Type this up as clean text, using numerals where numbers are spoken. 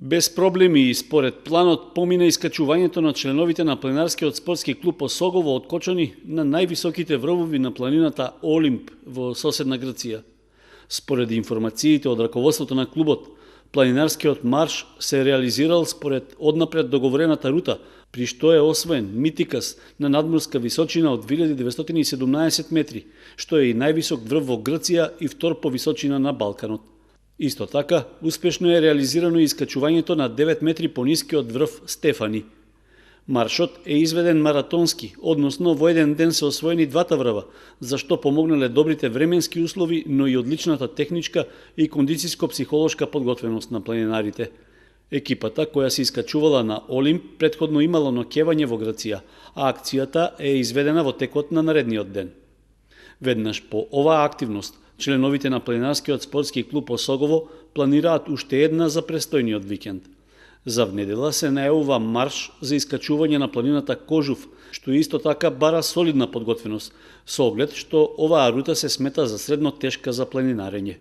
Без проблеми и според планот помина искачувањето на членовите на планинарскиот спортски клуб Осогово од Кочани на највисоките врвови на планината Олимп во соседна Грција. Според информациите од раководството на клубот, планинарскиот марш се реализирал според однапред договорената рута, при што е освоен митикас на надморска височина од 2917 метри, што е и највисок врв во Грција и втор по височина на Балканот. Исто така, успешно е реализирано и искачувањето на 9 метри понискиот врв Стефани. Маршот е изведен маратонски, односно во еден ден се освоени двата врва, за што помогнале добрите временски услови, но и одличната техничка и кондицијско-психолошка подготвеност на планинарите. Екипата која се искачувала на Олимп претходно имала ноќевање во Грција, а акцијата е изведена во текот на наредниот ден. Веднаш по оваа активност, членовите на планинарскиот спортски клуб Осогово планираат уште една за престојниот викенд. За внедела се најавува марш за искачување на планината Кожув, што исто така бара солидна подготвеност, со оглед што оваа рута се смета за средно тешка за планинарење.